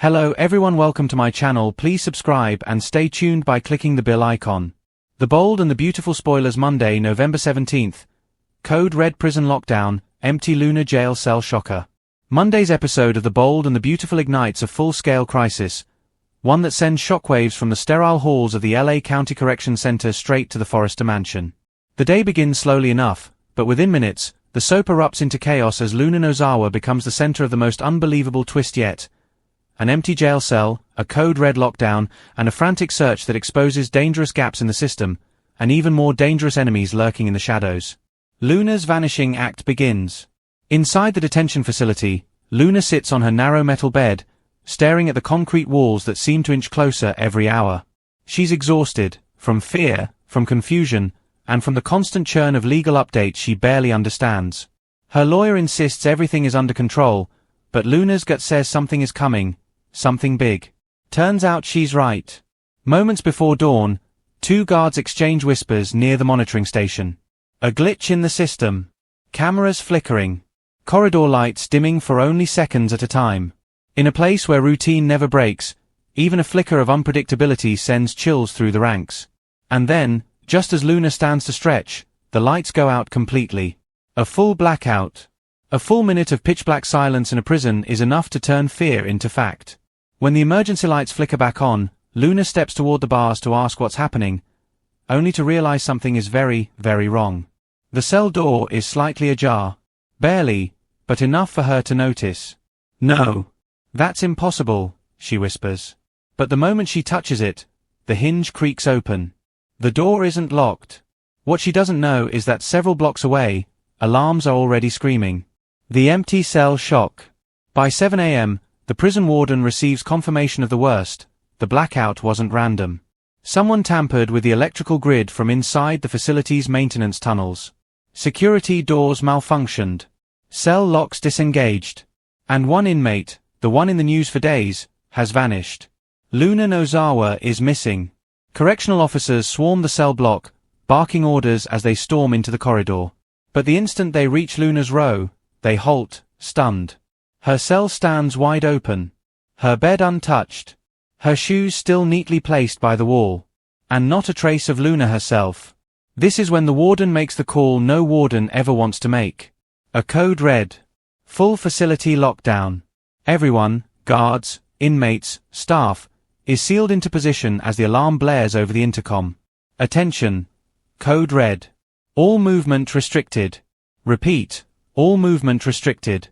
Hello everyone, welcome to my channel. Please subscribe and stay tuned by clicking the bell icon. The Bold and the Beautiful spoilers. Monday, November 17th. Code Red prison lockdown, empty Luna jail cell shocker. Monday's episode of The Bold and the Beautiful ignites a full-scale crisis, one that sends shockwaves from the sterile halls of the LA County Correction Center straight to the Forrester mansion. The day begins slowly enough, but within minutes, the soap erupts into chaos as Luna Nozawa becomes the center of the most unbelievable twist yet. An empty jail cell, a code red lockdown, and a frantic search that exposes dangerous gaps in the system, and even more dangerous enemies lurking in the shadows. Luna's vanishing act begins. Inside the detention facility, Luna sits on her narrow metal bed, staring at the concrete walls that seem to inch closer every hour. She's exhausted, from fear, from confusion, and from the constant churn of legal updates she barely understands. Her lawyer insists everything is under control, but Luna's gut says something is coming, something big. Turns out she's right. Moments before dawn, two guards exchange whispers near the monitoring station. A glitch in the system. Cameras flickering. Corridor lights dimming for only seconds at a time. In a place where routine never breaks, even a flicker of unpredictability sends chills through the ranks. And then, just as Luna stands to stretch, the lights go out completely. A full blackout. A full minute of pitch-black silence in a prison is enough to turn fear into fact. When the emergency lights flicker back on, Luna steps toward the bars to ask what's happening, only to realize something is very, very wrong. The cell door is slightly ajar. Barely, but enough for her to notice. "No. That's impossible," she whispers. But the moment she touches it, the hinge creaks open. The door isn't locked. What she doesn't know is that several blocks away, alarms are already screaming. The empty cell shock. By 7 a.m., the prison warden receives confirmation of the worst. The blackout wasn't random. Someone tampered with the electrical grid from inside the facility's maintenance tunnels. Security doors malfunctioned. Cell locks disengaged. And one inmate, the one in the news for days, has vanished. Luna Nozawa is missing. Correctional officers swarm the cell block, barking orders as they storm into the corridor. But the instant they reach Luna's row, they halt, stunned. Her cell stands wide open. Her bed untouched. Her shoes still neatly placed by the wall. And not a trace of Luna herself. This is when the warden makes the call no warden ever wants to make. A code red. Full facility lockdown. Everyone, guards, inmates, staff, is sealed into position as the alarm blares over the intercom. Attention. Code red. All movement restricted. Repeat. All movement restricted.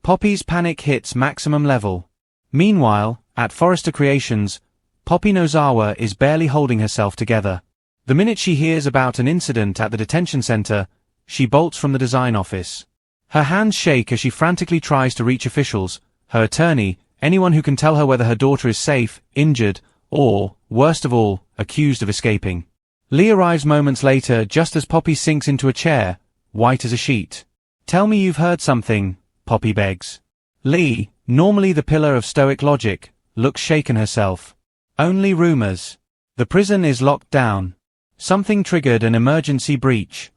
Poppy's panic hits maximum level. Meanwhile, at Forrester Creations, Poppy Nozawa is barely holding herself together. The minute she hears about an incident at the detention center, she bolts from the design office. Her hands shake as she frantically tries to reach officials, her attorney, anyone who can tell her whether her daughter is safe, injured, or, worst of all, accused of escaping. Lee arrives moments later just as Poppy sinks into a chair, white as a sheet. "Tell me you've heard something," Poppy begs. Lee, normally the pillar of stoic logic, looks shaken herself. "Only rumors. The prison is locked down. Something triggered an emergency breach."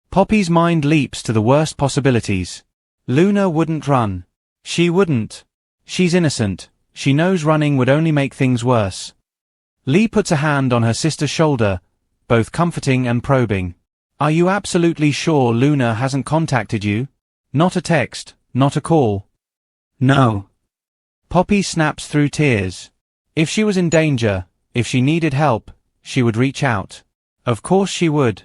Poppy's mind leaps to the worst possibilities. Luna wouldn't run. She wouldn't. She's innocent. She knows running would only make things worse. Lee puts a hand on her sister's shoulder, both comforting and probing. "Are you absolutely sure Luna hasn't contacted you? Not a text, not a call?" "No." Poppy snaps through tears. If she was in danger, if she needed help, she would reach out. Of course she would.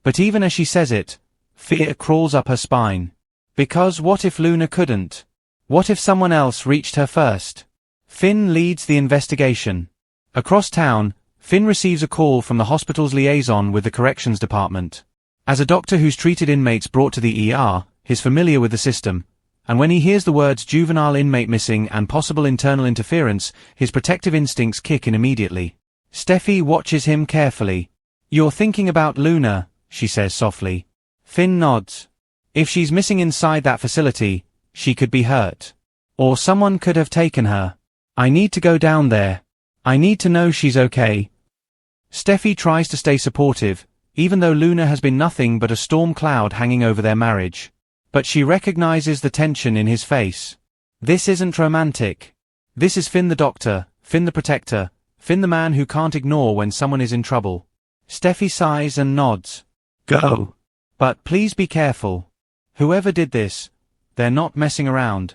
But even as she says it, fear crawls up her spine. Because what if Luna couldn't? What if someone else reached her first? Finn leads the investigation. Across town, Finn receives a call from the hospital's liaison with the corrections department. As a doctor who's treated inmates brought to the ER, he's familiar with the system, and when he hears the words juvenile inmate missing and possible internal interference, his protective instincts kick in immediately. Steffi watches him carefully. "You're thinking about Luna," she says softly. Finn nods. "If she's missing inside that facility, she could be hurt. Or someone could have taken her. I need to go down there. I need to know she's okay." Steffi tries to stay supportive, even though Luna has been nothing but a storm cloud hanging over their marriage. But she recognizes the tension in his face. This isn't romantic. This is Finn the Doctor, Finn the Protector, Finn the man who can't ignore when someone is in trouble. Steffi sighs and nods. Go. But please be careful. Whoever did this, they're not messing around.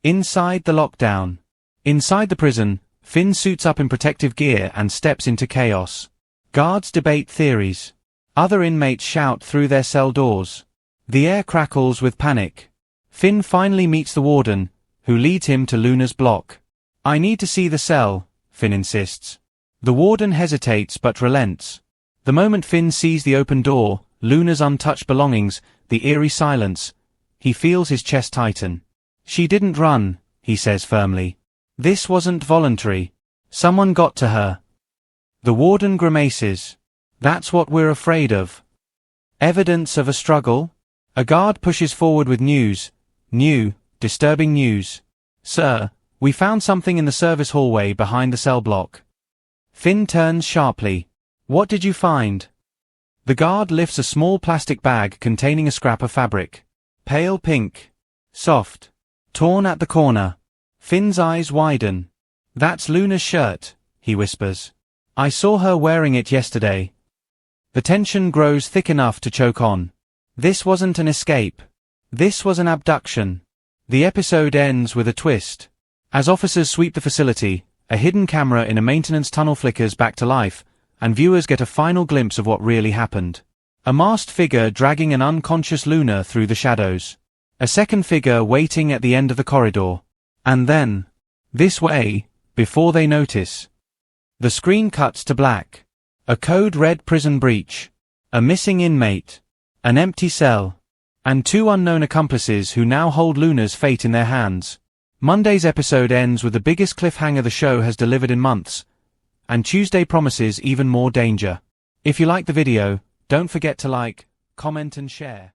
Inside the lockdown. Inside the prison, Finn suits up in protective gear and steps into chaos. Guards debate theories. Other inmates shout through their cell doors. The air crackles with panic. Finn finally meets the warden, who leads him to Luna's block. I need to see the cell, Finn insists. The warden hesitates but relents. The moment Finn sees the open door, Luna's untouched belongings, the eerie silence, he feels his chest tighten. She didn't run, he says firmly. This wasn't voluntary. Someone got to her. The warden grimaces. That's what we're afraid of. Evidence of a struggle? A guard pushes forward with news. New, disturbing news. Sir, we found something in the service hallway behind the cell block. Finn turns sharply. What did you find? The guard lifts a small plastic bag containing a scrap of fabric. Pale pink. Soft. Torn at the corner. Finn's eyes widen. That's Luna's shirt, he whispers. I saw her wearing it yesterday. The tension grows thick enough to choke on. This wasn't an escape. This was an abduction. The episode ends with a twist. As officers sweep the facility, a hidden camera in a maintenance tunnel flickers back to life, and viewers get a final glimpse of what really happened. A masked figure dragging an unconscious Luna through the shadows. A second figure waiting at the end of the corridor. And then, this way, before they notice. The screen cuts to black. A code red prison breach. A missing inmate. An empty cell. And two unknown accomplices who now hold Luna's fate in their hands. Monday's episode ends with the biggest cliffhanger the show has delivered in months. And Tuesday promises even more danger. If you like the video, don't forget to like, comment and share.